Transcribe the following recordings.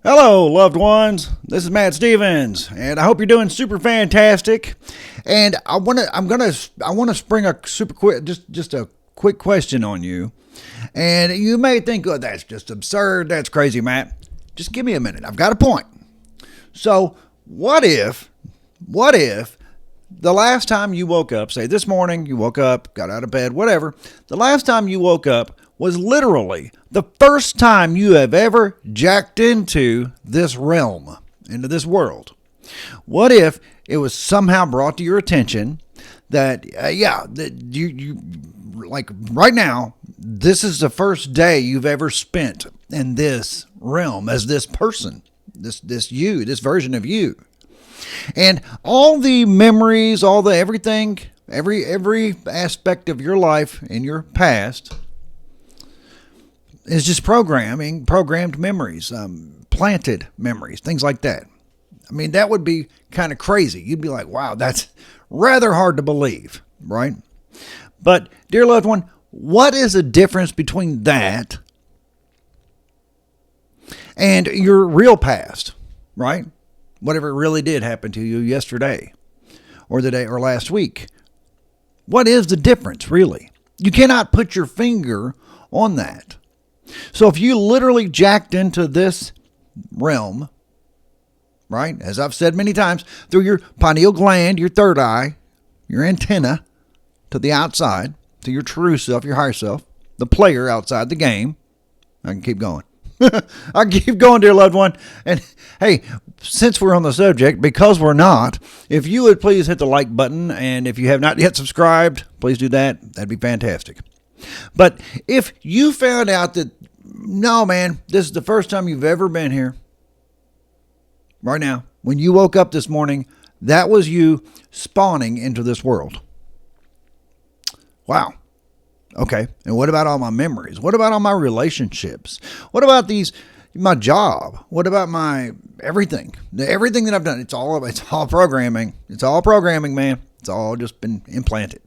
Hello, loved ones. This is Matt Stevens, and I hope you're doing super fantastic. And I want to spring a super quick, just a quick question on you. And you may think, "Oh, that's just absurd. That's crazy, Matt." Just give me a minute. I've got a point. So, what if the last time you woke up, say this morning, you woke up, got out of bed, whatever, the last time you woke up was literally the first time you have ever jacked into this realm, into this world? What if it was somehow brought to your attention that, that you like right now, this is the first day you've ever spent in this realm as this person, this version of you. And all the memories, all the everything, every aspect of your life in your past is just programmed memories, planted memories, things like that. I mean, that would be kind of crazy. You'd be like, wow, that's rather hard to believe, right? But, dear loved one, what is the difference between that and your real past, right? Whatever really did happen to you yesterday or the day or last week. What is the difference, really? You cannot put your finger on that. So if you literally jacked into this realm, right, as I've said many times, through your pineal gland, your third eye, your antenna to the outside, to your true self, your higher self, the player outside the game, I can keep going. I keep going, dear loved one. And hey, since we're on the subject, because we're not, if you would please hit the like button, and if you have not yet subscribed, please do that. That'd be fantastic. But if you found out that, no, man, this is the first time you've ever been here, right now, when you woke up this morning, that was you spawning into this world. Wow. Okay. And what about all my memories? What about all my relationships? What about my job? What about my everything? Everything that I've done, it's all programming. It's all programming, man. It's all just been implanted.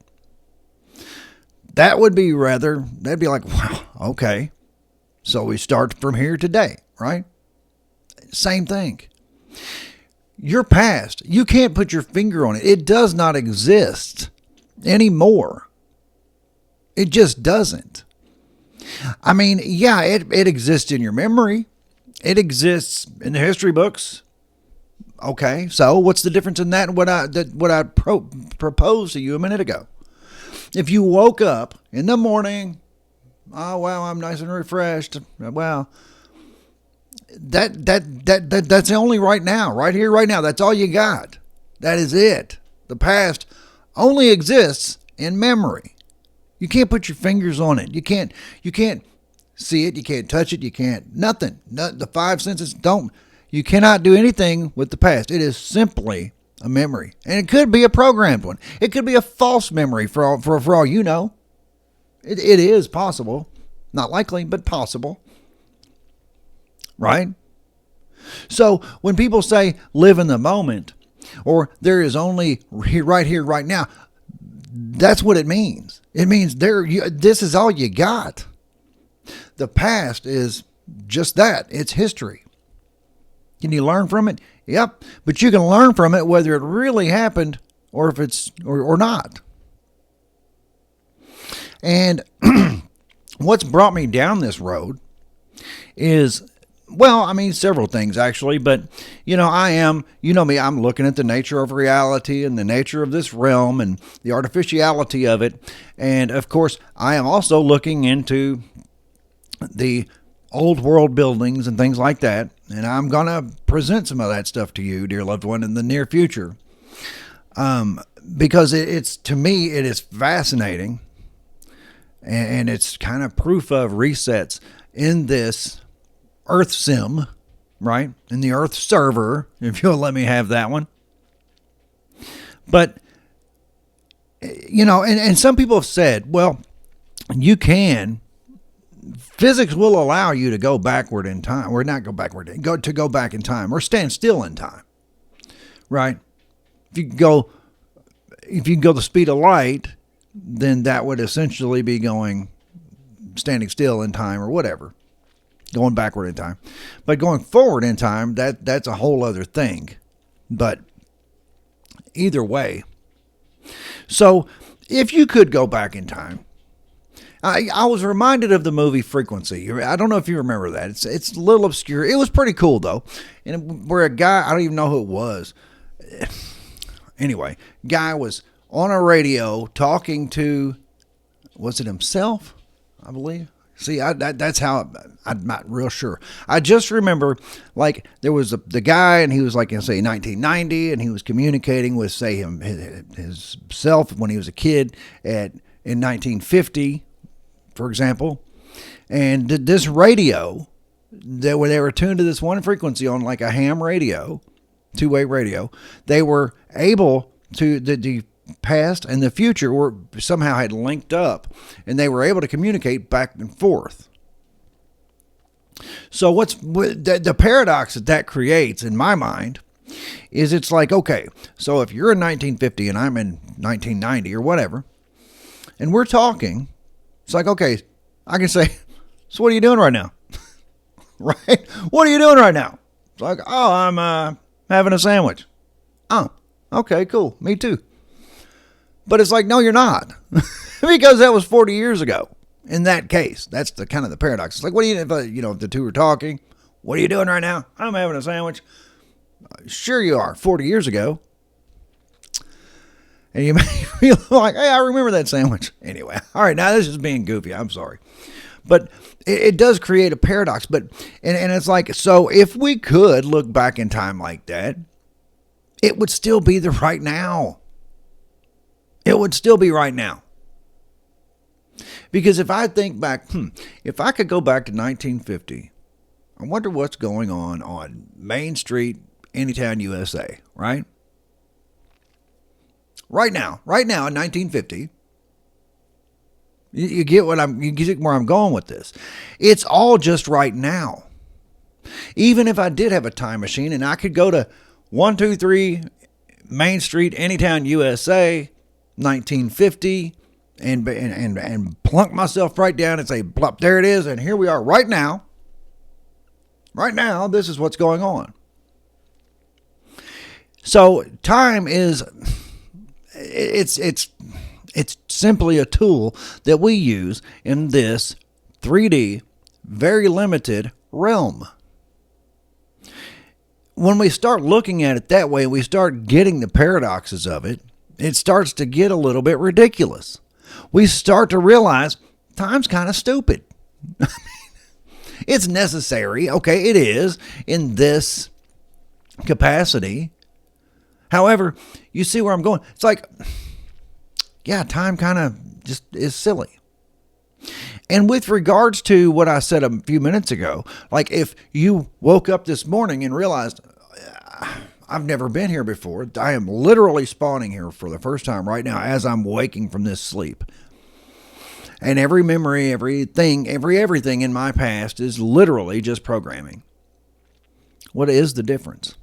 That'd be like, wow, okay. So we start from here today, right? Same thing. Your past, you can't put your finger on it. It does not exist anymore. It just doesn't. I mean, yeah, it exists in your memory. It exists in the history books. Okay, so what's the difference in that and what I proposed to you a minute ago? If you woke up in the morning, oh wow, I'm nice and refreshed. Well, that's only right now, right here, right now. That's all you got. That is it. The past only exists in memory. You can't put your fingers on it. You can't see it. You can't touch it. You can't nothing. The five senses don't. You cannot do anything with the past. It is simply a memory, and it could be a programmed one. It could be a false memory for all you know. It is possible, not likely, but possible, right? So when people say live in the moment, or there is only right here, right now, that's what it means. It means this is all you got. The past is just that. It's history. Can you learn from it? Yep. But you can learn from it whether it really happened or if it's or not. And what's brought me down this road is, well, I mean, several things actually, but I am, me, I'm looking at the nature of reality and the nature of this realm and the artificiality of it. And of course, I am also looking into the old world buildings and things like that. And I'm going to present some of that stuff to you, dear loved one, in the near future. Because to me, it is fascinating. And it's kind of proof of resets in this Earth sim, right? In the Earth server, if you'll let me have that one. But, and some people have said, well, physics will allow you to go backward in time, or not go backward, go back in time, or stand still in time, right? If you go the speed of light, then that would essentially be standing still in time or whatever. going backward in time. But going forward in time, that's a whole other thing. But either way, so if you could go back in time, I was reminded of the movie Frequency. I don't know if you remember that. It's a little obscure. It was pretty cool though, and where a guy, I don't even know who it was. Anyway, guy was on a radio talking to, was it himself? I believe. See, that's how I'm not real sure. I just remember, like, there was the guy, and he was like in, say, 1990, and he was communicating with, say, his self when he was a kid in 1950, for example. And this radio, they were tuned to this one frequency on like a ham radio, two-way radio. They were able to, the past and the future were somehow had linked up, and they were able to communicate back and forth. So what's the paradox that creates in my mind is, it's like, okay, so if you're in 1950 and I'm in 1990 or whatever, and we're talking, it's like, okay, I can say, so what are you doing right now? Right? What are you doing right now? It's like, oh, I'm having a sandwich. Oh, okay, cool. Me too. But it's like, no, you're not. Because that was 40 years ago. In that case, that's the kind of the paradox. It's like, what do you, if the two are talking, what are you doing right now? I'm having a sandwich. Sure you are, 40 years ago. And you may feel like, hey, I remember that sandwich. Anyway, all right, now this is being goofy. I'm sorry. But it does create a paradox. But and it's like, so if we could look back in time like that, it would still be the right now. It would still be right now. Because if I think back, if I could go back to 1950, I wonder what's going on Main Street, Anytown, USA, right? Right now in 1950. You get you get where I'm going with this. It's all just right now. Even if I did have a time machine and I could go to 123 Main Street, Anytown, USA, 1950, and plunk myself right down and say, plop, there it is, and here we are right now. Right now, this is what's going on. So time is, it's simply a tool that we use in this 3D, very limited realm. When we start looking at it that way, we start getting the paradoxes of it, it starts to get a little bit ridiculous. We start to realize time's kind of stupid. It's necessary. Okay, it is in this capacity. However, you see where I'm going. It's like, yeah, time kind of just is silly. And with regards to what I said a few minutes ago, like if you woke up this morning and realized, I've never been here before. I am literally spawning here for the first time right now as I'm waking from this sleep. And every memory, everything in my past is literally just programming. What is the difference?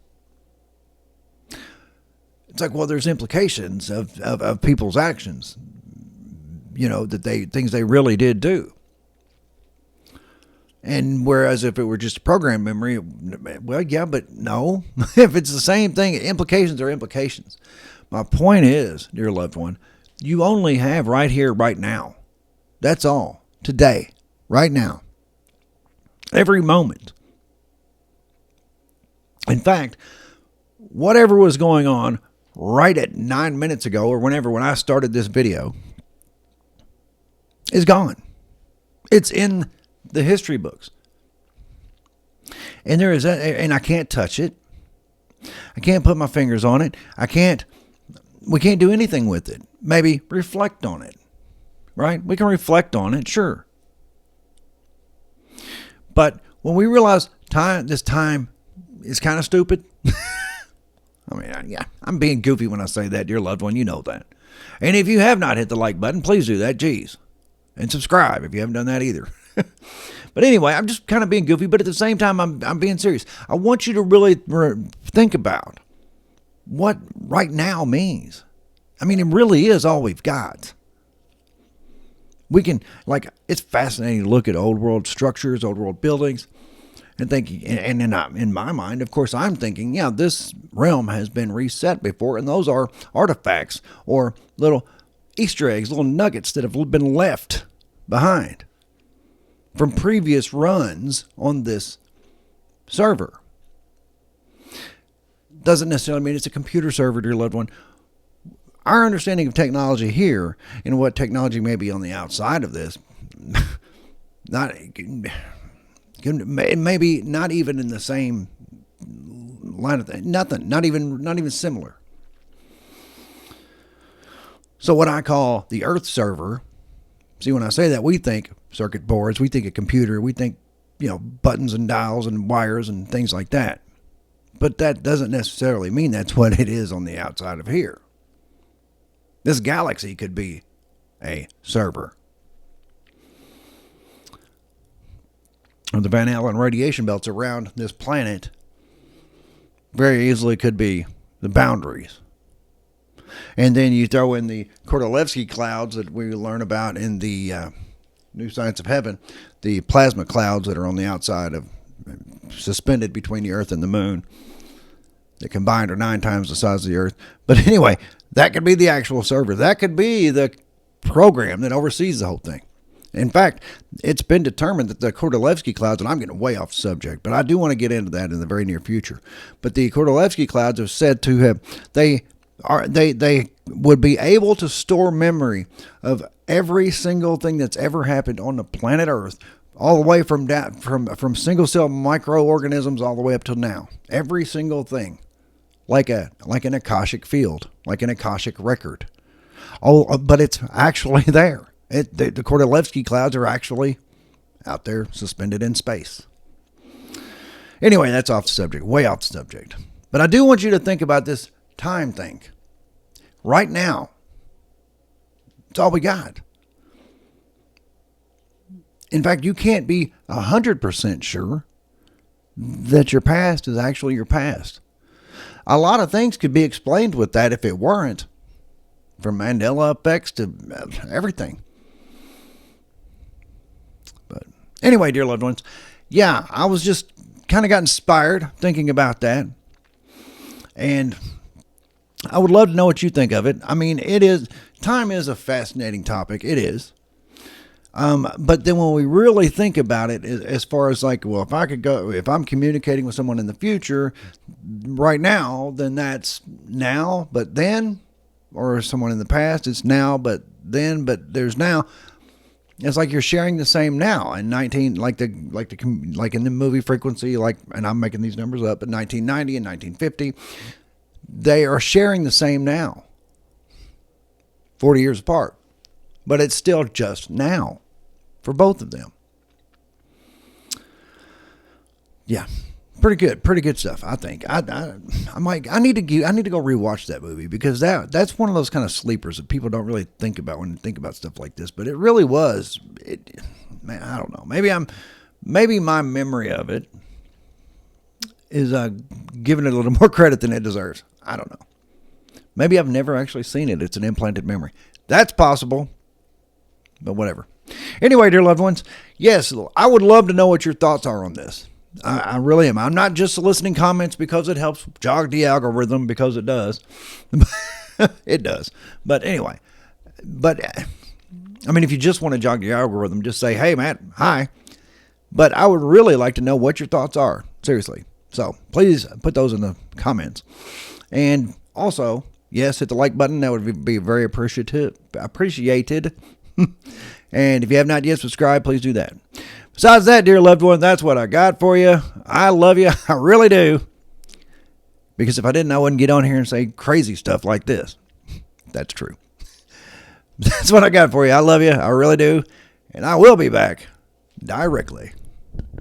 It's like, well, there's implications of people's actions, things they really did do. And whereas if it were just a program memory, well, yeah, but no. If it's the same thing, implications are implications. My point is, dear loved one, you only have right here, right now. That's all. Today. Right now. Every moment. In fact, whatever was going on right at 9 minutes ago or when I started this video is gone. It's in the history books. And and I can't touch it. I can't put my fingers on it. We can't do anything with it. Maybe reflect on it. Right? We can reflect on it, sure. But when we realize this time is kind of stupid, I mean, yeah, I'm being goofy when I say that, dear loved one, you know that. And if you have not hit the like button, please do that, geez. And subscribe if you haven't done that either. But anyway, I'm just kind of being goofy, but at the same time, I'm being serious. I want you to really think about what right now means. I mean, it really is all we've got. We can, it's fascinating to look at old world structures, old world buildings. and thinking, and in my mind, of course, I'm thinking, yeah, this realm has been reset before, and those are artifacts or little Easter eggs, little nuggets that have been left behind from previous runs on this server. Doesn't necessarily mean it's a computer server, dear loved one. Our understanding of technology here and what technology may be on the outside of this, maybe not even in the same line of thing. Nothing, not even similar. So what I call the Earth server, see, when I say that, we think circuit boards, we think a computer, we think, buttons and dials and wires and things like that. But that doesn't necessarily mean that's what it is on the outside of here. This galaxy could be a server. The Van Allen radiation belts around this planet very easily could be the boundaries. And then you throw in the Kordylewski clouds that we learn about in the New Science of Heaven, the plasma clouds that are on the outside of, suspended between the Earth and the Moon, that combined are 9 times the size of the Earth. But anyway, that could be the actual server. That could be the program that oversees the whole thing. In fact, it's been determined that the Kordylewski clouds, and I'm getting way off the subject, but I do want to get into that in the very near future. But the Kordylewski clouds are said to have, they would be able to store memory of every single thing that's ever happened on the planet Earth, all the way from single cell microorganisms all the way up till now. Every single thing, like an Akashic field, like an Akashic record. Oh, but it's actually there. The Kordylewski clouds are actually out there suspended in space. Anyway, that's off the subject, way off the subject. But I do want you to think about this time thing. Right now, it's all we got. In fact, you can't be 100% sure that your past is actually your past. A lot of things could be explained with that if it weren't. From Mandela effects to everything. But anyway, dear loved ones, yeah, I was just kind of got inspired thinking about that. And I would love to know what you think of it. I mean, time is a fascinating topic. It is. But then when we really think about it, as far as like, well, if I'm communicating with someone in the future right now, then that's now, but then, or someone in the past, it's now, but then, but there's now. It's like you're sharing the same now. And like in the movie Frequency, and I'm making these numbers up, but 1990 and 1950, they are sharing the same now. 40 years apart. But it's still just now for both of them. Yeah. Pretty good stuff, I think. I need to go rewatch that movie, because that's one of those kind of sleepers that people don't really think about when they think about stuff like this. But it really was. Man, I don't know. Maybe my memory of it is giving it a little more credit than it deserves. I don't know. Maybe I've never actually seen it. It's an implanted memory. That's possible. But whatever. Anyway, dear loved ones, yes, I would love to know what your thoughts are on this. I really am. I'm not just soliciting comments because it helps jog the algorithm, because it does. It does. But anyway, I mean, if you just want to jog the algorithm, just say, hey, Matt, hi. But I would really like to know what your thoughts are. Seriously. So please put those in the comments. And also, yes, hit the like button. That would be very appreciated. And if you have not yet subscribed, please do that. Besides that, dear loved one, that's what I got for you. I love you. I really do. Because if I didn't, I wouldn't get on here and say crazy stuff like this. That's true. That's what I got for you. I love you. I really do. And I will be back directly.